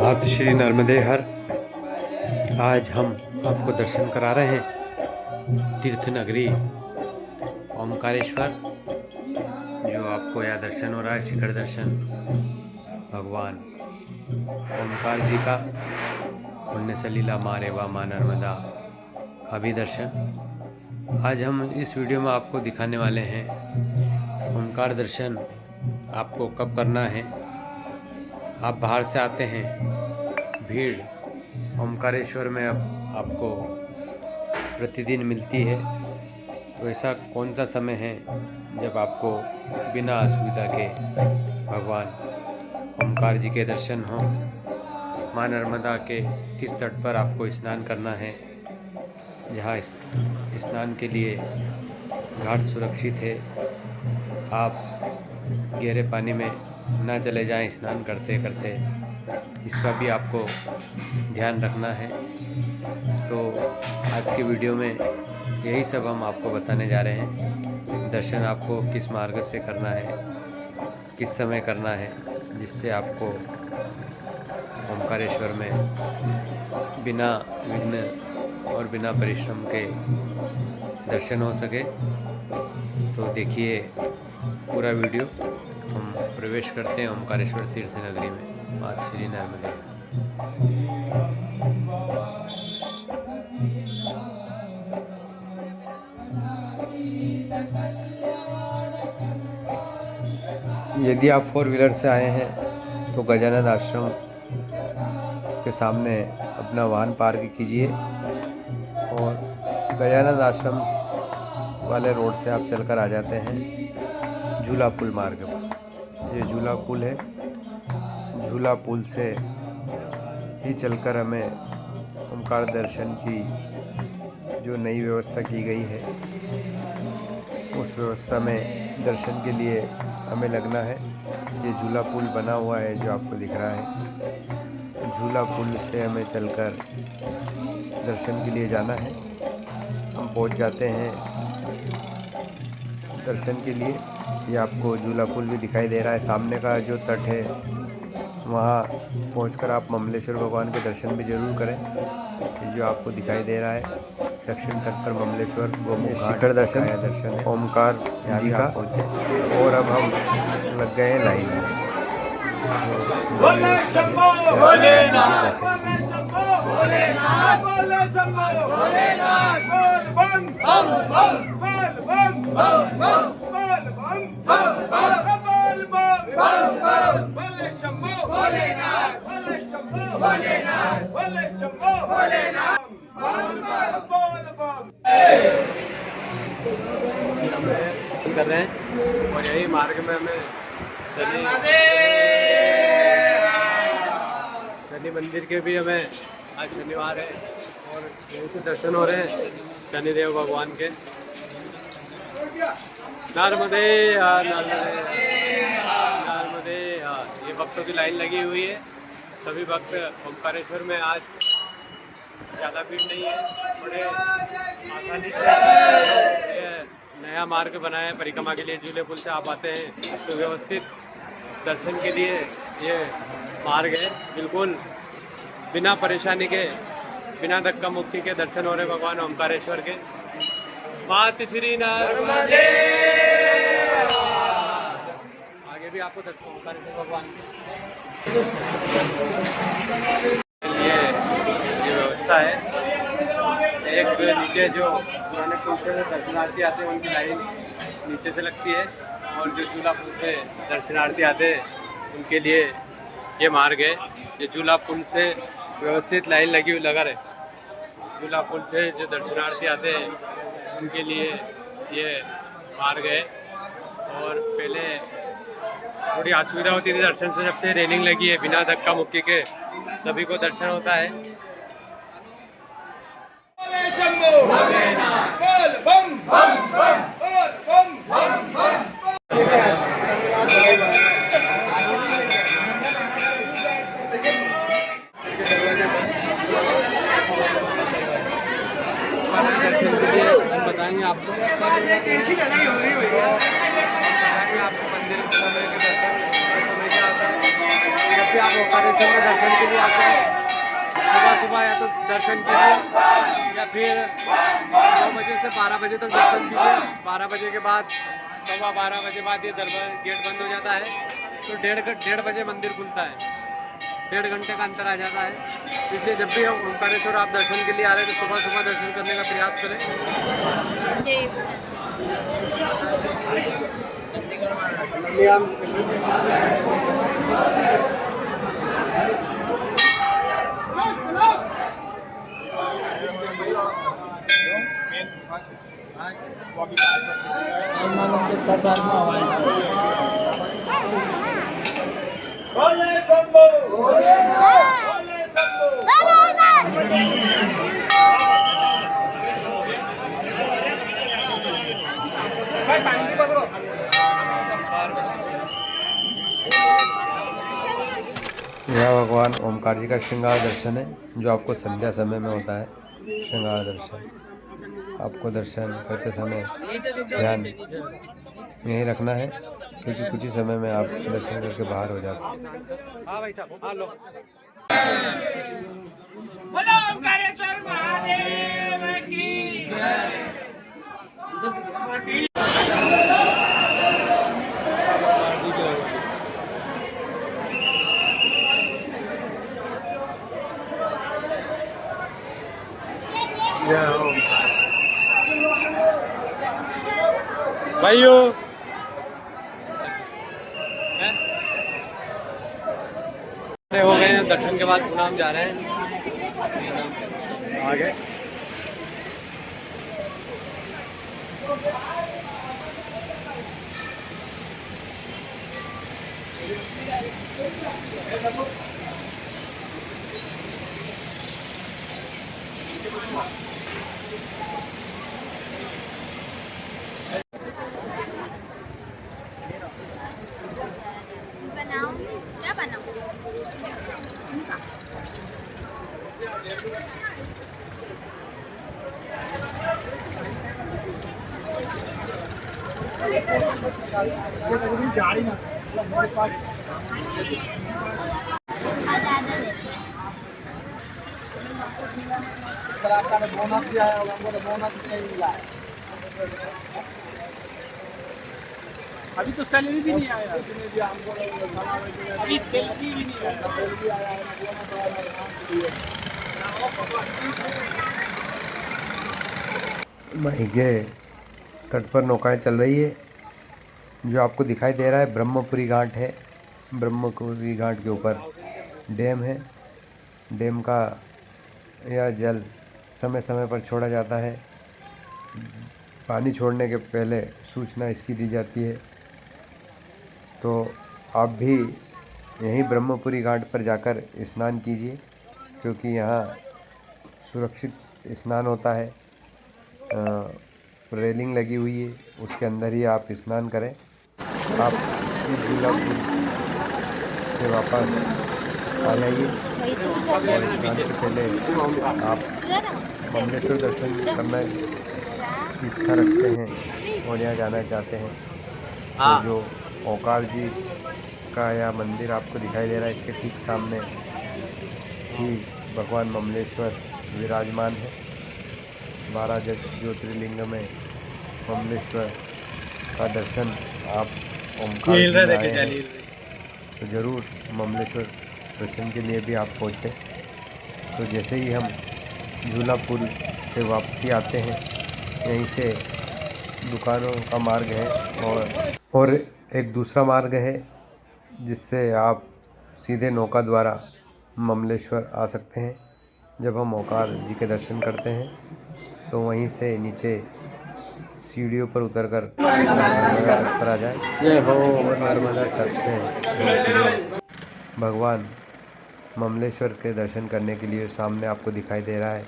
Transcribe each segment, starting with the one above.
हाथ श्री नर्मदे हर। आज हम आपको दर्शन करा रहे हैं तीर्थ नगरी ओमकारेश्वर। जो आपको यहाँ दर्शन हो रहा है शिखर दर्शन भगवान ओमकार जी का, पुण्य सलीला माँ रेवा माँ नर्मदा का भी दर्शन आज हम इस वीडियो में आपको दिखाने वाले हैं। ओमकार दर्शन आपको कब करना है? आप बाहर से आते हैं, भीड़ ओमकारेश्वर में अब आपको प्रतिदिन मिलती है, तो ऐसा कौन सा समय है जब आपको बिना असुविधा के भगवान ओमकार जी के दर्शन हो? माँ नर्मदा के किस तट पर आपको स्नान करना है, जहाँ स्नान के लिए घाट सुरक्षित है। आप गहरे पानी में ना चले जाएं स्नान करते करते, इसका भी आपको ध्यान रखना है। तो आज की वीडियो में यही सब हम आपको बताने जा रहे हैं। दर्शन आपको किस मार्ग से करना है, किस समय करना है, जिससे आपको ओमकारेश्वर में बिना विघ्न और बिना परिश्रम के दर्शन हो सके। तो देखिए पूरा वीडियो। हम प्रवेश करते हैं ओमकारेश्वर तीर्थ नगरी में, माता श्री नर्मदे। यदि आप 4 व्हीलर से आए हैं तो गजानन आश्रम के सामने अपना वाहन पार्क कीजिए और गजानन आश्रम वाले रोड से आप चलकर आ जाते हैं झूला पुल मार्ग पर। ये झूला पुल है, झूला पुल से ही चलकर हमें ओमकार दर्शन की जो नई व्यवस्था की गई है, उस व्यवस्था में दर्शन के लिए हमें लगना है। ये झूला पुल बना हुआ है जो आपको दिख रहा है। झूला पुल से हमें चलकर दर्शन के लिए जाना है। हम पहुंच जाते हैं दर्शन के लिए। ये आपको झूला पुल भी दिखाई दे रहा है। सामने का जो तट है वहाँ पहुंचकर आप ममलेश्वर भगवान के दर्शन भी जरूर करें। ये जो आपको दिखाई दे रहा है दक्षिण तट पर ममलेश्वर शिखर दर्शन है ओमकार जी का। और अब हम लग गए हैं लाइन में। कर रहे हैं और यही मार्ग में हमें शनि मंदिर के भी हमें आज शनिवार है और यहीं से दर्शन हो रहे हैं शनिदेव भगवान के। नर्मदे नर्मदे। ये भक्तों की लाइन लगी हुई है। सभी भक्त ओमकारेश्वर में आज ज़्यादा भीड़ नहीं है, बड़े आसानी से ये नया मार्ग बनाया है परिक्रमा के लिए। झूले पुल से आप आते हैं तो व्यवस्थित दर्शन के लिए ये मार्ग है। बिल्कुल बिना परेशानी के, बिना धक्का मुक्की के दर्शन हो रहे भगवान ओमकारेश्वर के। माता श्री नर्मदे। आगे भी आपको दर्शन ओमकारेश्वर भगवान ये व्यवस्था है। एक नीचे जो पुराने पुल से दर्शनार्थी आते हैं उनकी लाइन नीचे से लगती है, और जो झूला पुल से दर्शनार्थी आते हैं उनके लिए ये मार्ग है। ये झूला पुल से व्यवस्थित लाइन लगा रहे। झूला पुल से जो दर्शनार्थी आते हैं उनके लिए ये मार्ग है। और पहले थोड़ी असुविधा होती थी दर्शन से, जब से रेलिंग लगी है बिना धक्का मुक्की के सभी को दर्शन होता है। हम बताएंगे आपको आपको मंदिर समय के दर्शन समय क्या आता है। भी आप ओंकारेश्वर में दर्शन के लिए आते हैं, सुबह सुबह या तो दर्शन कीजिए या फिर 9 बजे से 12 बजे तक दर्शन कीजिए। 12 बजे के बाद 12:15 बजे बाद ये गेट बंद हो जाता है, तो डेढ़ बजे मंदिर खुलता है। 1.5 घंटे का अंतर आ जाता है। इसलिए जब भी हम ओंकारेश्वर आप दर्शन के लिए आ रहे हैं तो सुबह सुबह दर्शन करने का प्रयास यह भगवान ओमकार जी का श्रृंगार दर्शन है, जो आपको संध्या समय में होता है। श्रृंगार दर्शन आपको दर्शन करते समय ध्यान यहीं रखना है, क्योंकि कुछ ही समय में आप दर्शन करके बाहर हो जाते हैं। हाँ भाई साहब, हाँ लो। बोलो ओंकारेश्वर महादेव की जय। भाइयों हो गए हैं दर्शन के बाद पुनः हम जा रहे हैं आगे। क्या बनाऊं? सर आपका बोनस भी आया होगा, हमको तो बोनस भी नहीं मिला है। अभी तो सैलरी भी नहीं आया, अभी सैलरी भी नहीं आया। महिगे तट पर नौकाएं चल रही है। जो आपको दिखाई दे रहा है ब्रह्मपुरी घाट है। ब्रह्मपुरी घाट के ऊपर डैम है। डैम का यह जल समय समय पर छोड़ा जाता है। पानी छोड़ने के पहले सूचना इसकी दी जाती है। तो आप भी यहीं ब्रह्मपुरी घाट पर जाकर स्नान कीजिए, क्योंकि यहाँ सुरक्षित स्नान होता है। रेलिंग लगी हुई है, उसके अंदर ही आप स्नान करें। आप झूला पुल से वापस आ जाइए और स्नान के पहले आप ममलेश्वर दर्शन करना की इच्छा रखते हैं और यहाँ जाना चाहते हैं, तो जो ओंकार जी का यह मंदिर आपको दिखाई दे रहा है, इसके ठीक सामने ही भगवान ममलेश्वर विराजमान है। 12 ज्योतिर्लिंग में ममलेश्वर का दर्शन आप ओंकार जी में आए हैं तो ज़रूर ममलेश्वर दर्शन के लिए भी आप पहुँचे। तो जैसे ही हम झूला पुल से वापसी आते हैं, यहीं से दुकानों का मार्ग है और एक दूसरा मार्ग है जिससे आप सीधे नौका द्वारा ममलेश्वर आ सकते हैं। जब हम ओंकार जी के दर्शन करते हैं तो वहीं से नीचे सीढ़ियों पर उतरकर नर्मदा तट पर आ जाए। जय हो। नर्मदा तट से भगवान ममलेश्वर के दर्शन करने के लिए सामने आपको दिखाई दे रहा है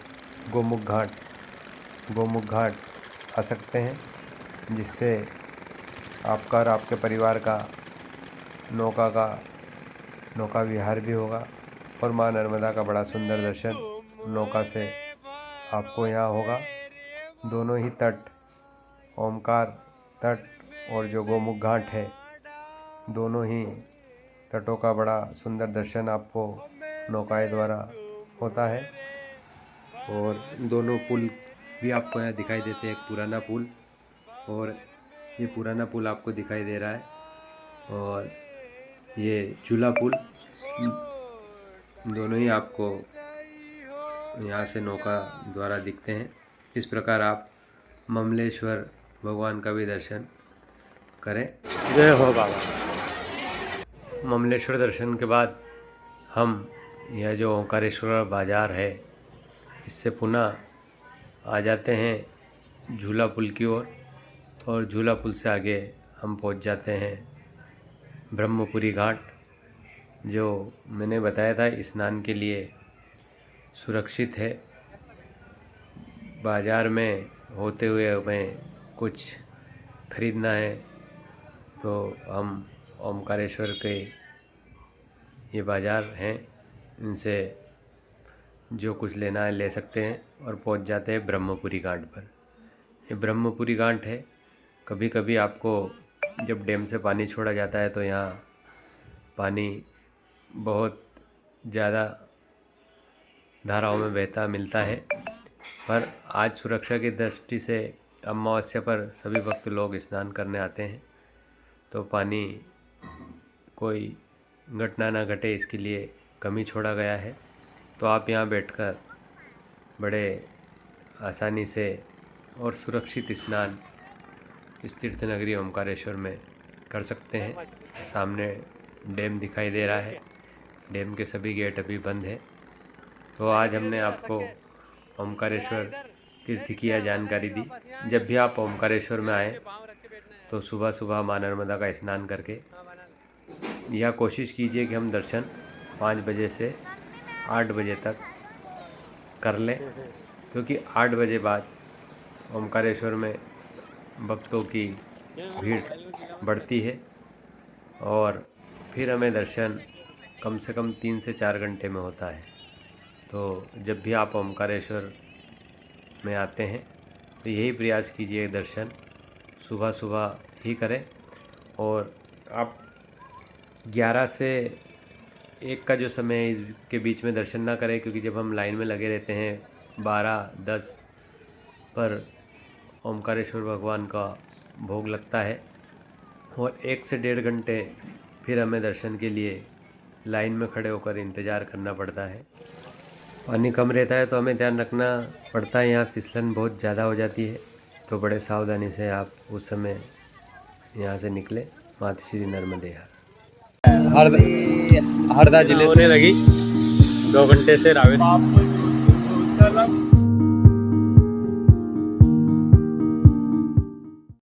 गोमुख घाट। गोमुख घाट आ सकते हैं, जिससे आपका और आपके परिवार का नौका विहार भी होगा और माँ नर्मदा का बड़ा सुंदर दर्शन नौका से आपको यहाँ होगा। दोनों ही तट, ओमकार तट और जो गोमुख घाट है, दोनों ही तटों का बड़ा सुंदर दर्शन आपको नौकाएं द्वारा होता है। और दोनों पुल भी आपको यहाँ दिखाई देते हैं, एक पुराना पुल और ये पुराना पुल आपको दिखाई दे रहा है और ये झूला पुल, दोनों ही आपको यहाँ से नौका द्वारा दिखते हैं। इस प्रकार आप ममलेश्वर भगवान का भी दर्शन करें। जय हो बाबा। ममलेश्वर दर्शन के बाद हम यह जो ओंकारेश्वर बाज़ार है इससे पुनः आ जाते हैं झूला पुल की ओर और झूला पुल से आगे हम पहुंच जाते हैं ब्रह्मपुरी घाट, जो मैंने बताया था स्नान के लिए सुरक्षित है। बाज़ार में होते हुए हमें कुछ खरीदना है तो हम ओमकारेश्वर के ये बाज़ार हैं, इनसे जो कुछ लेना है ले सकते हैं और पहुंच जाते हैं ब्रह्मपुरी घाट पर। ये ब्रह्मपुरी घाट है। कभी कभी आपको जब डैम से पानी छोड़ा जाता है तो यहाँ पानी बहुत ज़्यादा धाराओं में बहता मिलता है, पर आज सुरक्षा की दृष्टि से अमावस्या पर सभी भक्त लोग स्नान करने आते हैं, तो पानी कोई घटना ना घटे इसके लिए कम ही छोड़ा गया है। तो आप यहाँ बैठकर बड़े आसानी से और सुरक्षित स्नान इस तीर्थ नगरी ओमकारेश्वर में कर सकते हैं। सामने डैम दिखाई दे रहा है, डैम के सभी गेट अभी बंद है। तो आज हमने आपको ओमकारेश्वर तीर्थ की यह जानकारी दी। जब भी आप ओमकारेश्वर में आएँ तो सुबह सुबह माँ नर्मदा का स्नान करके यह कोशिश कीजिए कि हम दर्शन 5 बजे से 8 बजे तक कर लें, क्योंकि 8 बजे बाद ओमकारेश्वर में भक्तों की भीड़ बढ़ती है और फिर हमें दर्शन कम से कम 3 से 4 घंटे में होता है। तो जब भी आप ओमकारेश्वर में आते हैं तो यही प्रयास कीजिए दर्शन सुबह सुबह ही करें और आप 11 से 1 का जो समय है इसके बीच में दर्शन ना करें, क्योंकि जब हम लाइन में लगे रहते हैं 12-10 पर ओमकारेश्वर भगवान का भोग लगता है और 1 से 1.5 घंटे फिर हमें दर्शन के लिए लाइन में खड़े होकर इंतज़ार करना पड़ता है। पानी कम रहता है तो हमें ध्यान रखना पड़ता है, यहाँ फिसलन बहुत ज़्यादा हो जाती है, तो बड़े सावधानी से आप उस समय यहाँ से निकले। माता श्री नर्मदे हरदा जिले से लगी 2 घंटे से रावेत